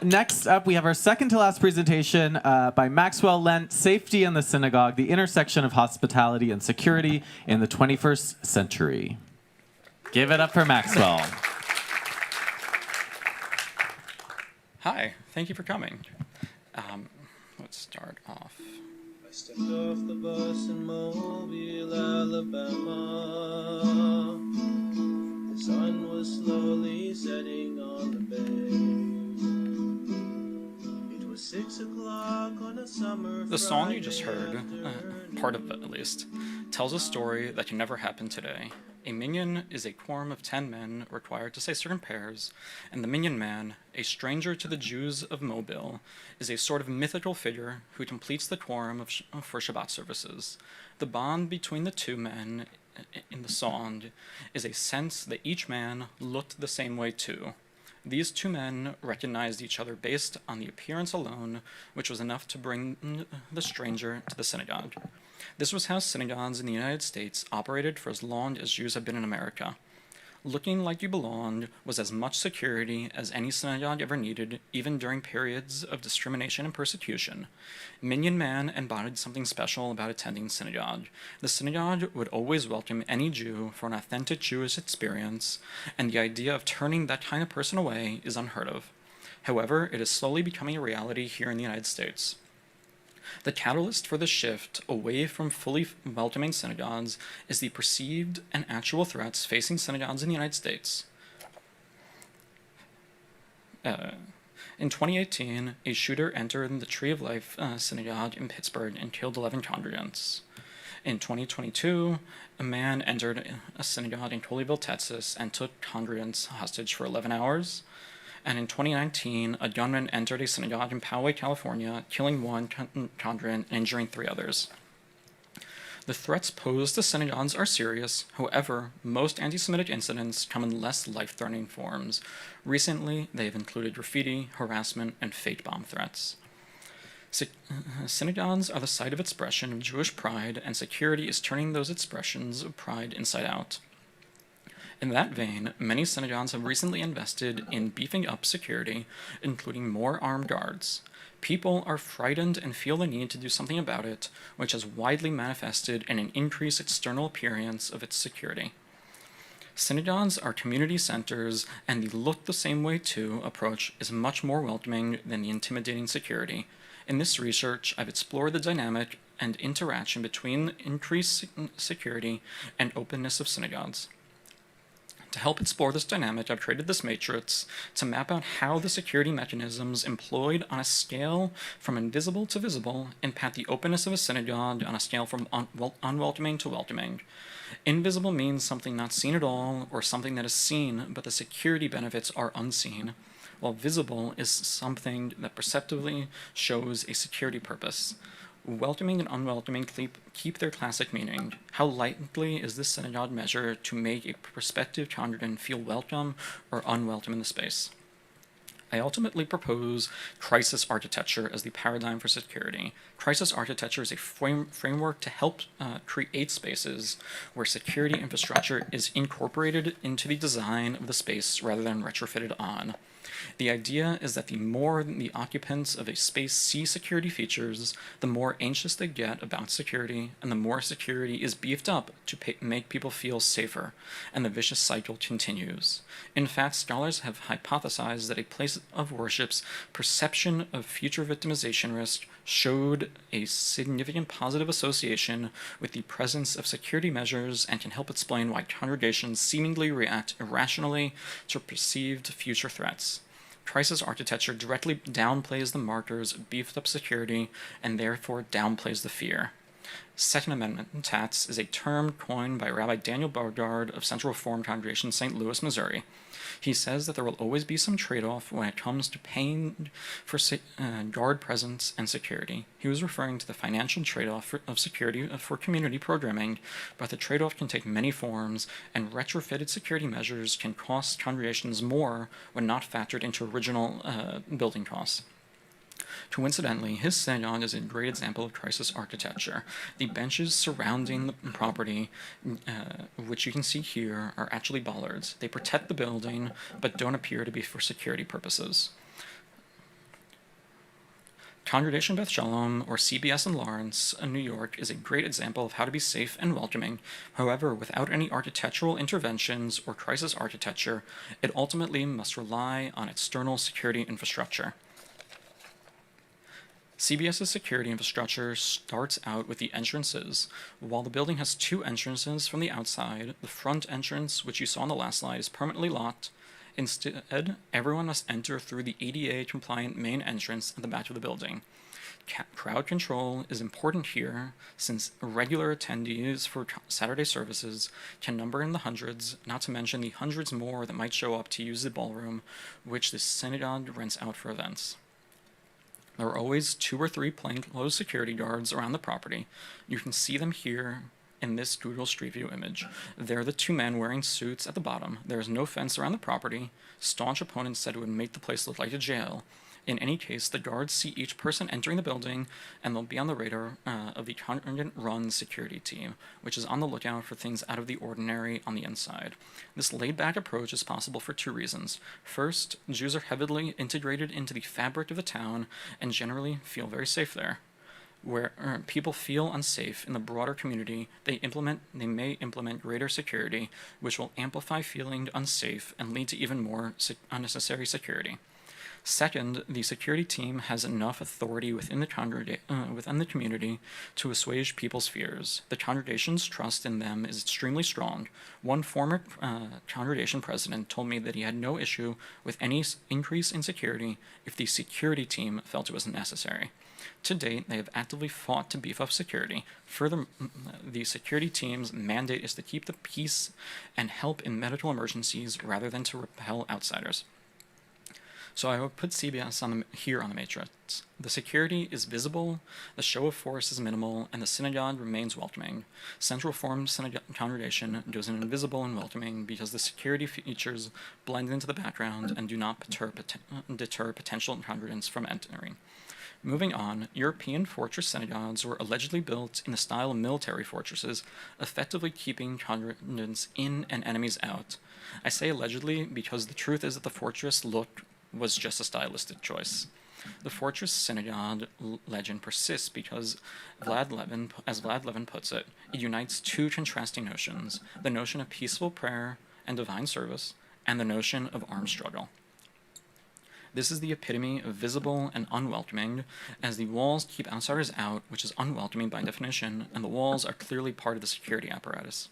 Next up, we have our second to last presentation by Maxwell Lent, Safety in the Synagogue, the Intersection of Hospitality and Security in the 21st Century. Give it up for Maxwell. Hi, thank you for coming. Let's start off. I stepped off the bus in Mobile, Alabama. The sun was slowly setting on the bay. It was 6 o'clock on a summer The song you just heard, part of it at least, tells a story that can never happen today. A minyan is a quorum of 10 men required to say certain prayers, and the minyan man, a stranger to the Jews of Mobile, is a sort of mythical figure who completes the quorum for Shabbat services. The bond between the two men in the song is a sense that each man looked the same way too. These two men recognized each other based on the appearance alone, which was enough to bring the stranger to the synagogue. This was how synagogues in the United States operated for as long as Jews have been in America. Looking like you belonged was as much security as any synagogue ever needed, even during periods of discrimination and persecution. Minyan Man embodied something special about attending synagogue. The synagogue would always welcome any Jew for an authentic Jewish experience, and the idea of turning that kind of person away is unheard of. However, it is slowly becoming a reality here in the United States. The catalyst for the shift away from fully welcoming synagogues is the perceived and actual threats facing synagogues in the United States. In 2018, a shooter entered the Tree of Life synagogue in Pittsburgh and killed 11 congregants. In 2022, a man entered a synagogue in Colleyville, Texas, and took congregants hostage for 11 hours. And in 2019, a gunman entered a synagogue in Poway, California, killing one congregant and injuring 3 others. The threats posed to synagogues are serious. However, most anti-Semitic incidents come in less life-threatening forms. Recently, they have included graffiti, harassment, and fake bomb threats. Synagogues are the site of expression of Jewish pride, and security is turning those expressions of pride inside out. In that vein, many synagogues have recently invested in beefing up security, including more armed guards. People are frightened and feel the need to do something about it, which has widely manifested in an increased external appearance of its security. Synagogues are community centers, and the look the same way too approach is much more welcoming than the intimidating security. In this research, I've explored the dynamic and interaction between increased security and openness of synagogues. To help explore this dynamic, I've created this matrix to map out how the security mechanisms employed on a scale from invisible to visible impact the openness of a synagogue on a scale from unwelcoming to welcoming. Invisible means something not seen at all, or something that is seen, but the security benefits are unseen, while visible is something that perceptively shows a security purpose. Welcoming and unwelcoming keep their classic meaning. How likely is this synagogue measure to make a prospective congregant feel welcome or unwelcome in the space? I ultimately propose crisis architecture as the paradigm for security. Crisis architecture is a framework to help create spaces where security infrastructure is incorporated into the design of the space rather than retrofitted on. The idea is that the more the occupants of a space see security features, the more anxious they get about security, and the more security is beefed up to make people feel safer, and the vicious cycle continues. In fact, scholars have hypothesized that a place of worship's perception of future victimization risk showed a significant positive association with the presence of security measures and can help explain why congregations seemingly react irrationally to perceived future threats. Crisis architecture directly downplays the markers of beefed up security and therefore downplays the fear. Second Amendment tats is a term coined by Rabbi Daniel Bogard of Central Reformed Congregation, St. Louis, Missouri. He says that there will always be some trade-off when it comes to paying for guard presence and security. He was referring to the financial trade-off of security for community programming, but the trade-off can take many forms, and retrofitted security measures can cost congregations more when not factored into original building costs. Coincidentally, his synagogue is a great example of crisis architecture. The benches surrounding the property, which you can see here, are actually bollards. They protect the building, but don't appear to be for security purposes. Congregation Beth Shalom, or CBS in Lawrence, New York, is a great example of how to be safe and welcoming. However, without any architectural interventions or crisis architecture, it ultimately must rely on external security infrastructure. CBS's security infrastructure starts out with the entrances. While the building has 2 entrances from the outside, the front entrance, which you saw on the last slide, is permanently locked. Instead, everyone must enter through the ADA-compliant main entrance at the back of the building. Crowd control is important here, since regular attendees for Saturday services can number in the hundreds, not to mention the hundreds more that might show up to use the ballroom, which the synagogue rents out for events. There are always 2 or 3 plainclothes security guards around the property. You can see them here in this Google Street View image. They're the 2 men wearing suits at the bottom. There is no fence around the property. Staunch opponents said it would make the place look like a jail. In any case, the guards see each person entering the building, and they'll be on the radar of the congregant-run security team, which is on the lookout for things out of the ordinary on the inside. This laid-back approach is possible for 2 reasons. First, Jews are heavily integrated into the fabric of the town and generally feel very safe there. Where people feel unsafe in the broader community, they may implement greater security, which will amplify feeling unsafe and lead to even more unnecessary security. Second, the security team has enough authority within the community to assuage people's fears. The congregation's trust in them is extremely strong. One former congregation president told me that he had no issue with any increase in security if the security team felt it was necessary. To date, they have actively fought to beef up security. Further, the security team's mandate is to keep the peace and help in medical emergencies rather than to repel outsiders. So I will put CBS here on the matrix. The security is visible, the show of force is minimal, and the synagogue remains welcoming. Central Reformed Congregation goes in invisible and welcoming because the security features blend into the background and do not deter potential congregants from entering. Moving on, European fortress synagogues were allegedly built in the style of military fortresses, effectively keeping congregants in and enemies out. I say allegedly because the truth is that the fortress look was just a stylistic choice. The fortress synagogue legend persists because, as Vlad Levin puts it, it unites 2 contrasting notions, the notion of peaceful prayer and divine service, and the notion of armed struggle. This is the epitome of visible and unwelcoming, as the walls keep outsiders out, which is unwelcoming by definition, and the walls are clearly part of the security apparatus.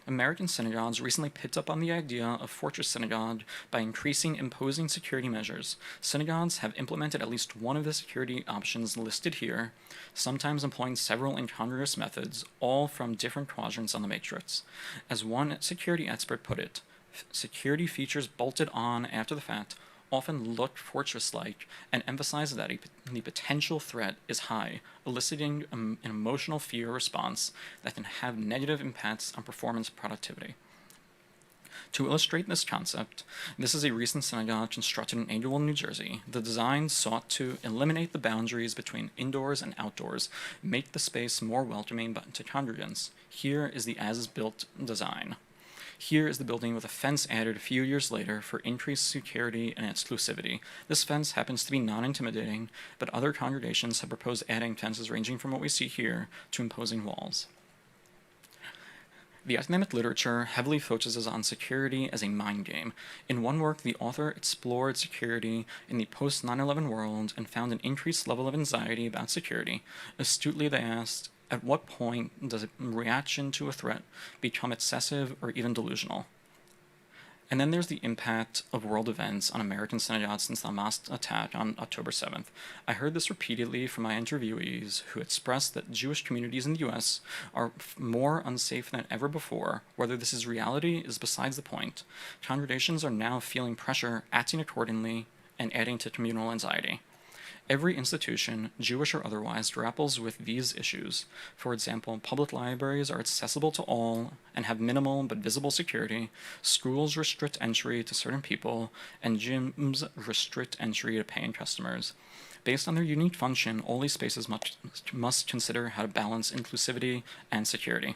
American synagogues recently picked up on the idea of fortress synagogue by increasing imposing security measures. Synagogues have implemented at least one of the security options listed here, sometimes employing several incongruous methods, all from different quadrants on the matrix. As one security expert put it, security features bolted on after the fact often look fortress-like and emphasize that the potential threat is high, eliciting an emotional fear response that can have negative impacts on performance and productivity. To illustrate this concept, this is a recent synagogue constructed in Englewood, New Jersey. The design sought to eliminate the boundaries between indoors and outdoors, make the space more welcoming to congregants. Here is the as-built design. Here is the building with a fence added a few years later for increased security and exclusivity. This fence happens to be non-intimidating, but other congregations have proposed adding fences ranging from what we see here to imposing walls. The academic literature heavily focuses on security as a mind game. In one work, the author explored security in the post-9/11 world and found an increased level of anxiety about security. Astutely, they asked, at what point does a reaction to a threat become excessive or even delusional? And then there's the impact of world events on American synagogues since the Hamas attack on October 7th. I heard this repeatedly from my interviewees who expressed that Jewish communities in the U.S. are more unsafe than ever before. Whether this is reality is besides the point. Congregations are now feeling pressure, acting accordingly, and adding to communal anxiety. Every institution, Jewish or otherwise, grapples with these issues. For example, public libraries are accessible to all and have minimal but visible security. Schools restrict entry to certain people, and gyms restrict entry to paying customers. Based on their unique function, all these spaces must consider how to balance inclusivity and security.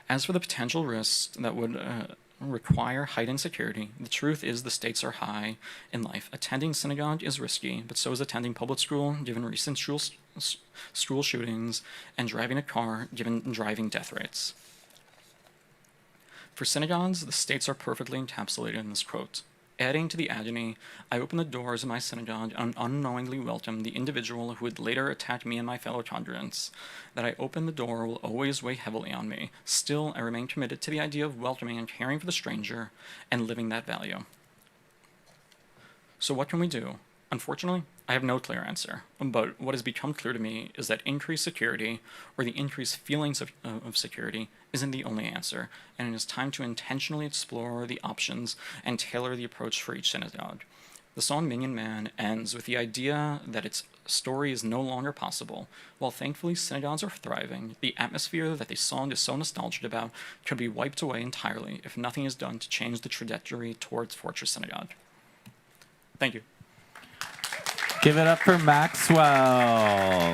As for the potential risks that would require heightened security, the truth is the stakes are high in life. Attending synagogue is risky, but so is attending public school, given recent school shootings, and driving a car, given driving death rates. For synagogues, the stakes are perfectly encapsulated in this quote. Adding to the agony, I open the doors of my synagogue and unknowingly welcome the individual who would later attack me and my fellow congregants. That I open the door will always weigh heavily on me. Still, I remain committed to the idea of welcoming and caring for the stranger and living that value. So what can we do? Unfortunately, I have no clear answer, but what has become clear to me is that increased security, or the increased feelings of security, isn't the only answer, and it is time to intentionally explore the options and tailor the approach for each synagogue. The song Minion Man ends with the idea that its story is no longer possible. While thankfully synagogues are thriving, the atmosphere that the song is so nostalgic about could be wiped away entirely if nothing is done to change the trajectory towards Fortress Synagogue. Thank you. Give it up for Maxwell.